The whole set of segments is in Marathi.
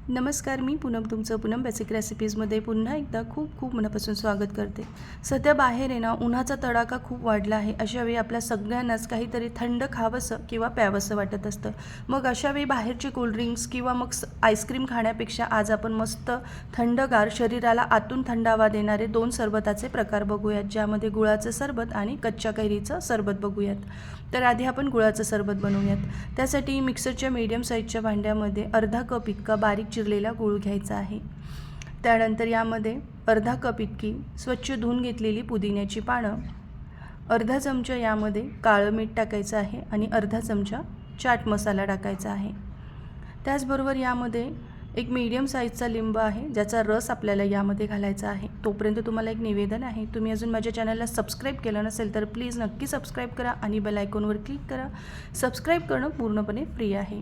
नमस्कार, मी पूनम तुमचं पूनम बेसिक रेसिपीजमध्ये पुन्हा एकदा खूप खूप मनापासून स्वागत करते. सध्या बाहेर आहे ना उन्हाचा तडाखा खूप वाढला आहे. अशावेळी आपल्या सगळ्यांनाच काहीतरी थंड खावंसं किंवा प्यावंसं वाटत असतं. मग अशावेळी बाहेरचे कोल्ड्रिंक्स किंवा मग आईस्क्रीम खाण्यापेक्षा आज आपण मस्त थंडगार शरीराला आतून थंडावा देणारे 2 सरबताचे प्रकार बघूयात, ज्यामध्ये गुळाचं सरबत आणि कच्च्या कैरीचं सरबत बघूयात. तर आधी आपण गुळाचं सरबत बनवूयात. त्यासाठी मिक्सरच्या मीडियम साईजच्या भांड्यामध्ये अर्धा कप इतका बारीक चिरलेला गूळ घ्यायचा आहे. त्यानंतर यामध्ये अर्धा कप इतकी स्वच्छ धुवून घेतलेली पुदिन्याची पानं, अर्धा चमचा यामध्ये काळं मीठ टाकायचं आहे आणि अर्धा चमचा चाट मसाला टाकायचा आहे. त्याचबरोबर यामध्ये एक मीडियम साईजचा लिंब आहे, ज्याचा रस आपल्याला यामध्ये घालायचा आहे. तोपर्यंत तुम्हाला एक निवेदन आहे, तुम्ही अजून माझ्या चॅनलला सबस्क्राईब केलं नसेल तर प्लीज नक्की सबस्क्राईब करा आणि बेल आयकॉनवर क्लिक करा. सबस्क्राईब करणं पूर्णपणे फ्री आहे.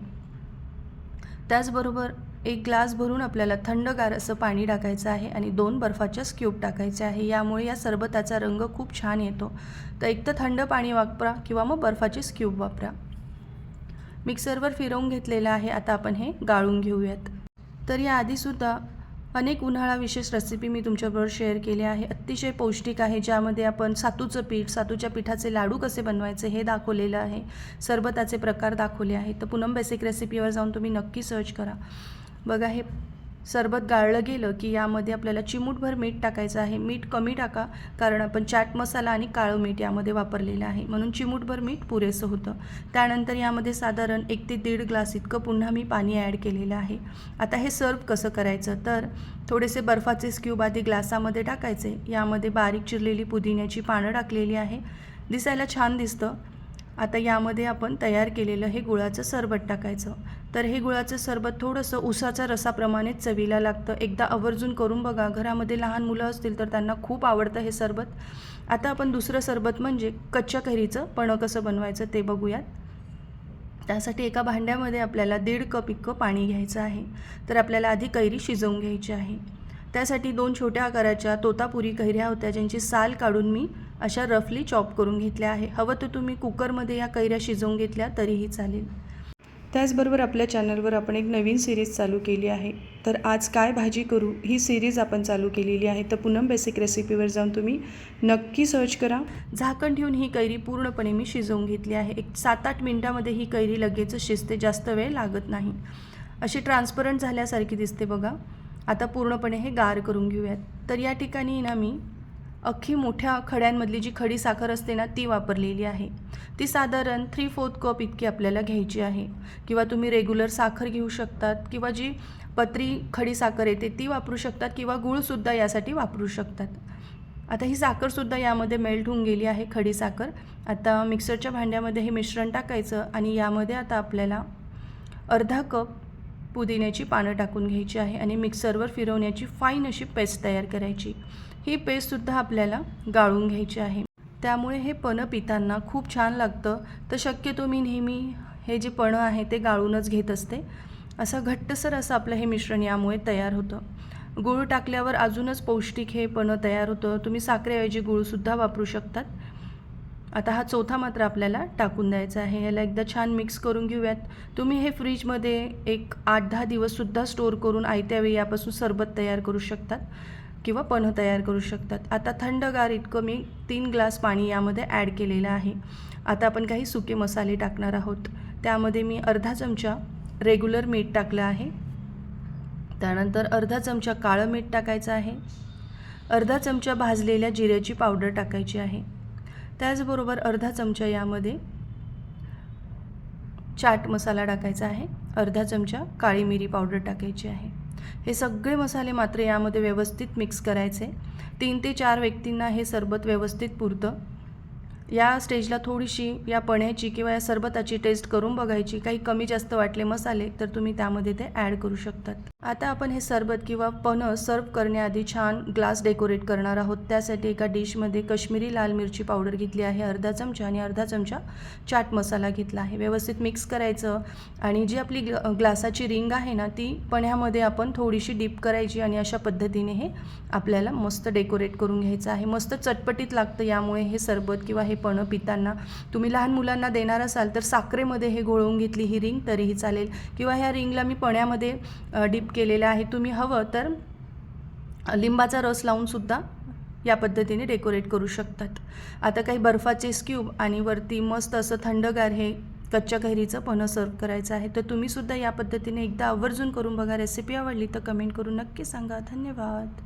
त्याचबरोबर एक ग्लास भरून आपल्याला थंडगार असं पाणी टाकायचं आहे आणि 2 बर्फाच्या स्क्यूब टाकायचे आहे. यामुळे या सरबताचा रंग खूप छान येतो. तर एक तर थंड पाणी वापरा किंवा मग बर्फाचे स्क्यूब वापरा. मिक्सरवर फिरवून घेतलेलं आहे. आता आपण हे गाळून घेऊयात. तर याआधीसुद्धा अनेक उन्हाळा विशेष रेसिपी मी तुमच्याबरोबर शेअर केली आहे. अतिशय पौष्टिक आहे, ज्यामध्ये आपण सातूचं पीठ, सातूच्या पिठाचे लाडू कसे बनवायचे हे दाखवलेलं आहे. सरबताचे प्रकार दाखवले आहेत. तर पूनम बेसिक रेसिपीवर जाऊन तुम्ही नक्की सर्च करा. बघा, हे सरबत गाळलं गेलं की यामध्ये आपल्याला चिमूटभर मीठ टाकायचं आहे. मीठ कमी टाका, कारण आपण चाट मसाला आणि काळं मीठ यामध्ये वापरलेलं आहे, म्हणून चिमूटभर मीठ पुरेसं होतं. त्यानंतर यामध्ये साधारण 1 ते 1.5 ग्लास इतकं पुन्हा मी पाणी ॲड केलेलं आहे. आता हे सर्व कसं करायचं, तर थोडेसे बर्फाचे स्क्यूब आधी ग्लासामध्ये टाकायचे. यामध्ये बारीक चिरलेली पुदिन्याची पानं टाकलेली आहे, दिसायला छान दिसतं. आता यामध्ये आपण तयार केलेलं हे गुळाचं सरबत टाकायचं. तर हे गुळाचं सरबत थोडंसं उसाच्या रसाप्रमाणेच चवीला लागतं. एकदा आवर्जून करून बघा. घरामध्ये लहान मुलं असतील तर त्यांना खूप आवडतं हे सरबत. आता आपण दुसरं सरबत म्हणजे कच्च्या कैरीचं पणं कसं बनवायचं ते बघूयात. त्यासाठी एका भांड्यामध्ये आपल्याला 1.5 कप इतकं पाणी घ्यायचं आहे. तर आपल्याला आधी कैरी शिजवून घ्यायची आहे. त्यासाठी 2 छोट्या आकाराच्या तोतापुरी कैऱ्या होत्या, ज्यांची साल काढून मी अशा रफली चॉप करून घेतल्या आहे. हवं तर तुम्ही कुकरमध्ये या कैऱ्या शिजवून घेतल्या तरीही चालेल. त्याचबरोबर आपल्या चॅनलवर आपण एक नवीन सिरीज चालू केली आहे. तर आज काय भाजी करू ही सिरीज आपण चालू केलेली आहे. तर पूनम बेसिक रेसिपीवर जाऊन तुम्ही नक्की सर्च करा. झाकण ठेवून ही कैरी पूर्णपणे मी शिजवून घेतली आहे. एक 7-8 मिनटामध्ये ही कैरी लगेच शिजते, जास्त वेळ लागत नाही. अशी ट्रान्सपरंट झाल्यासारखी दिसते बघा. आता पूर्णपणे हे गार करून घेऊयात. तर या ठिकाणी ना मी अख्खी मोठ्या खड्यांमधली जी खडी साखर असते ना ती वापरलेली आहे. ती साधारण 3/4 कप इतकी आपल्याला घ्यायची आहे. किंवा तुम्ही रेग्युलर साखर घेऊ शकतात, किंवा जी पत्री खडी साखर येते ती वापरू शकतात, किंवा गूळसुद्धा यासाठी वापरू शकतात. आता ही साखरसुद्धा यामध्ये मेल्ट होऊन गेली आहे, खडी साखर. आता मिक्सरच्या भांड्यामध्ये हे मिश्रण टाकायचं आणि यामध्ये आता आपल्याला अर्धा कप पुदिन्याची पानं टाकून घ्यायची आहे आणि मिक्सरवर फिरवण्याची फाईन अशी पेस्ट तयार करायची. ही पेस्टसुद्धा आपल्याला गाळून घ्यायची आहे. त्यामुळे हे पणं पिताना खूप छान लागतं. तर शक्यतो मी नेहमी हे जे पणं आहे ते गाळूनच घेत असते. असं घट्टसर असं आपलं हे मिश्रण यामुळे तयार होतं. गूळ टाकल्यावर अजूनच पौष्टिक हे पणं तयार होतं. तुम्ही साखरेऐवजी गूळसुद्धा वापरू शकतात. आता हा चौथा मात्र आपल्याला टाकून द्यायचा आहे. याला एकदा छान मिक्स करून घेऊयात. तुम्ही हे फ्रीजमध्ये एक 8-10 दिवससुद्धा स्टोअर करून आयत्या वेळी यापासून सरबत तयार करू शकतात किंवा पणं तयार करू शकतात. आता थंडगार इतकं मी 3 ग्लास पाणी यामध्ये ॲड केलेलं आहे. आता आपण काही सुके मसाले टाकणार आहोत. त्यामध्ये मी अर्धा चमचा रेग्युलर मीठ टाकलं आहे. त्यानंतर अर्धा चमचा काळं मीठ टाकायचं आहे. अर्धा चमचा भाजलेल्या जिऱ्याची पावडर टाकायची आहे. त्याचबरोबर अर्धा चमचा यामध्ये चाट मसाला टाकायचा आहे. अर्धा चमचा काळी मिरी पावडर टाकायची आहे. हे सगळे मसाले मात्र यामध्ये व्यवस्थित मिक्स करायचे. 3 ते 4 व्यक्तींना हे सरबत व्यवस्थित पुरतं. या स्टेजला थोडीशी या पण्याची किंवा या सरबताची टेस्ट करून बघायची. काही कमी जास्त वाटले मसाले तर तुम्ही त्यामध्ये ते ॲड करू शकतात. आता आपण हे सरबत किंवा पणं सर्व करण्याआधी छान ग्लास डेकोरेट करणार आहोत. त्यासाठी एका डिशमध्ये कश्मीरी लाल मिरची पावडर घेतली आहे अर्धा चमचा आणि अर्धा चमचा चाट मसाला घेतला आहे. व्यवस्थित मिक्स करायचं आणि जी आपली ग्लासाची रिंग आहे ना ती पण्यामध्ये आपण थोडीशी डीप करायची आणि अशा पद्धतीने हे आपल्याला मस्त डेकोरेट करून घ्यायचं आहे. मस्त चटपटीत लागतं यामुळे हे सरबत किंवा हे पणं पिताना. तुम्ही लहान मुलांना देणार असाल तर साखरेमध्ये हे घोळवून घेतली ही रिंग तरीही चालेल, किंवा ह्या रिंगला मी पण्यामध्ये डिप केलेलं आहे. तुम्ही हवं तर लिंबाचा रस लावूनसुद्धा या पद्धतीने डेकोरेट करू शकतात. आता काही बर्फाचे स्क्यूब आणि वरती मस्त असं थंडगार हे कच्च्या कैरीचं पन्हं सर्व करायचं आहे. तर तुम्हीसुद्धा या पद्धतीने एकदा आवर्जून करून बघा. रेसिपी आवडली तर कमेंट करून नक्की सांगा. धन्यवाद.